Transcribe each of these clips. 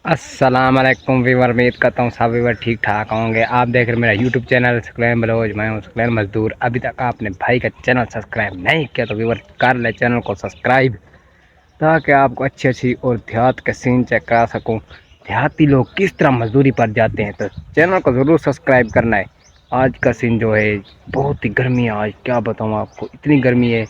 अस्सलाम वालेकुम वीवर, उम्मीद करता हूँ सब वीवर ठीक ठाक होंगे। आप देख रहे मेरा यूट्यूब चैनल सक्लैन बलोच, मैं हूँ सक्लैन मजदूर। अभी तक आपने भाई का चैनल सब्सक्राइब नहीं किया तो वीवर कर ले चैनल को सब्सक्राइब, ताकि आपको अच्छी अच्छी और देहात के सीन चेक करा सकूँ। देहाती लोग किस तरह मजदूरी पर जाते हैं, तो चैनल को ज़रूर सब्सक्राइब करना है। आज का सीन जो है, बहुत ही गर्मी है आज, क्या बताऊँ आपको, इतनी गर्मी है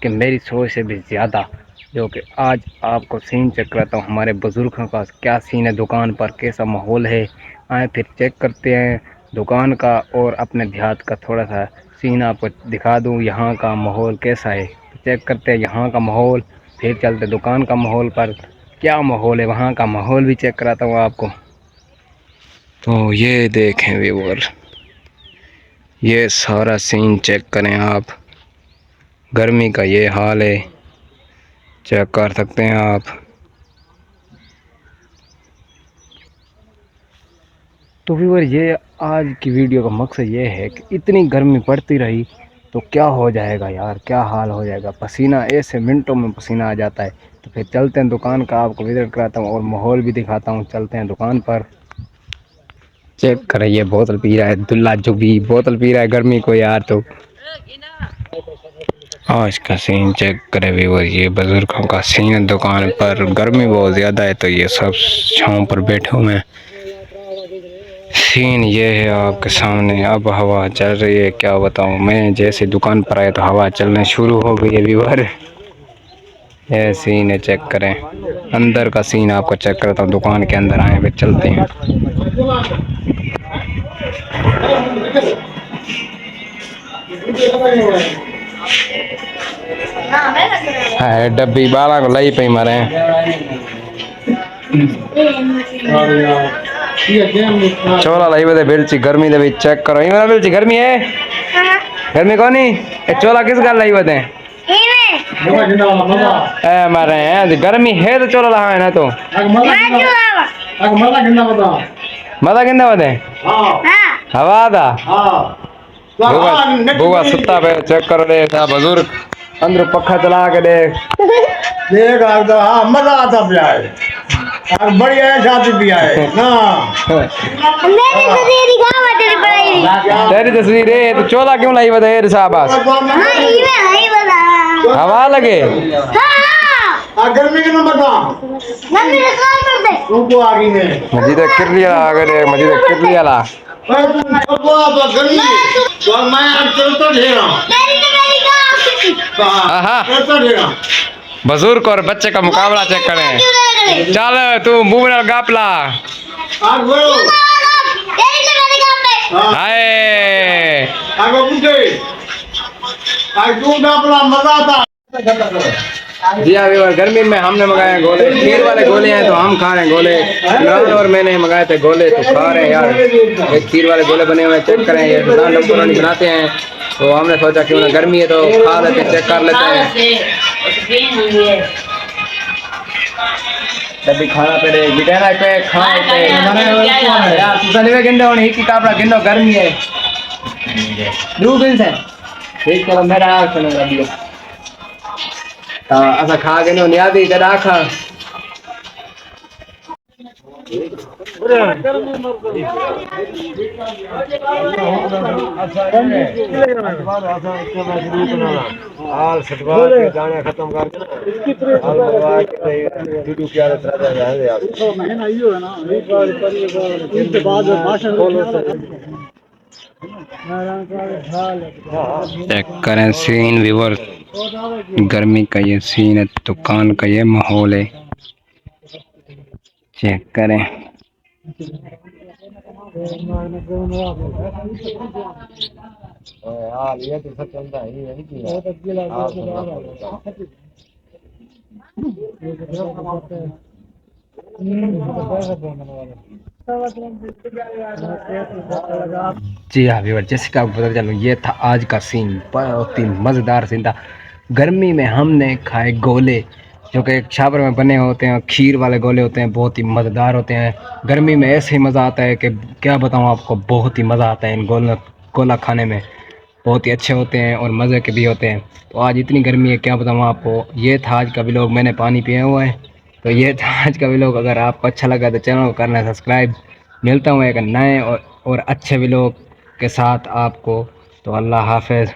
कि मेरी सोच से भी ज़्यादा। जो कि आज आपको सीन चेक कराता हूँ, हमारे बुज़ुर्गों का क्या सीन है, दुकान पर कैसा माहौल है। आए फिर चेक करते हैं दुकान का और अपने देहात का थोड़ा सा सीन आपको दिखा दूँ, यहाँ का माहौल कैसा है। तो चेक करते हैं यहाँ का माहौल, फिर चलते दुकान का माहौल पर क्या माहौल है, वहाँ का माहौल भी चेक कराता हूँ आपको। तो ये देखें व्यूअर, ये सारा सीन चेक करें आप। गर्मी का ये हाल है, चेक कर सकते हैं आप। तो व्यूअर, ये आज की वीडियो का मकसद ये है कि इतनी गर्मी पड़ती रही तो क्या हो जाएगा यार, क्या हाल हो जाएगा। पसीना ऐसे मिनटों में पसीना आ जाता है। तो फिर चलते हैं दुकान का, आपको विजिट कराता हूँ और माहौल भी दिखाता हूँ। चलते हैं दुकान पर। चेक करें, ये बोतल पी रहा है दुल्ला, जो भी बोतल पी रहा है गर्मी को यार। तो आज का सीन चेक करें व्यूअर, ये बुजुर्गों का सीन है दुकान पर। गर्मी बहुत ज़्यादा है तो ये सब छाँव पर बैठे हुए हैं। सीन ये है आपके सामने। अब हवा चल रही है, क्या बताऊं मैं, जैसे दुकान पर आए तो हवा चलना शुरू हो गई है व्यूअर। ये सीन है, चेक करें। अंदर का सीन आपको चेक करता हूँ, दुकान के अंदर आए हुए चलते हैं। हाँ, डब्बी बाला को लई पई मारे। चोला लाई बदे बेलची गर्मी दे विच चेक करो। इमें बेलची गर्मी है, गर्मी कोनी। ए चोला किस गल लाई बदे ए मारे हैं, गर्मी है तो चोला ला है ना। तो मजा किंदा बदे हवा दा बुआ सुता पे चेक करो दे। बुजुर्ग अंदर पखा चला के देख हाँ मजा आता पिया है और बढ़िया है, शादी पिया है ना। तेरी तस्वीर है तो चोला क्यों लाई बता साहब? हवा लगे गर्मी के नंबर उनको आगे में मजीद किरलिया आगे, मजीद किरलिया बुजुर्ग और बच्चे का मुकाबला चेक करें। चल तू मुंह में गापला। जी हाँ व्यूअर, गर्मी में हमने मंगाए गोले, खीर वाले गोले हैं तो हम खा रहे हैं गोले। इमरान और मैंने मंगाए थे गोले तो खा रहे हैं यार। ये खीर वाले गोले बने हुए हैं, चेक करें। ये दुकान लोग पुरानी बनाते हैं तो हमने सोचा क्यों ना, गर्मी है तो खा लेते हैं, चेक कर लेते हैं। तभी खाना पे बिटेना पे खाए पे यार तुसा निवे गिंदे होने ही की कापड़ा गिंदो, गर्मी है दू दिन से ठीक चलो मेरा आग सुनो अभी ऐसा खा के नो नियादी जरा खा। हाल सटवार के गाने खत्म करके चेक करें सीन व्यूअर, गर्मी का ये सीन है, दुकान का ये माहौल है, चेक करें। ये तो सब चलता है ये नहीं जी हाँ व्यूअर, जैसे कि आपको पता चलो, ये था आज का सीन, बहुत ही मज़ेदार सीन था। गर्मी में हमने खाए गोले, जो कि एक छापर में बने होते हैं, खीर वाले गोले होते हैं, बहुत ही मज़ेदार होते हैं। गर्मी में ऐसे ही मज़ा आता है कि क्या बताऊँ आपको, बहुत ही मज़ा आता है इन गोला खाने में। बहुत ही अच्छे होते हैं और मज़े के भी होते हैं। तो आज इतनी गर्मी है, क्या बताऊँ आपको। ये था आज का व्लॉग, मैंने पानी पिया हुआ है। तो ये था आज का व्लॉग। अगर आपको अच्छा लगा तो चैनल को करना सब्सक्राइब। मिलता हूँ एक नए और अच्छे व्लॉग के साथ आपको। तो अल्लाह हाफिज़।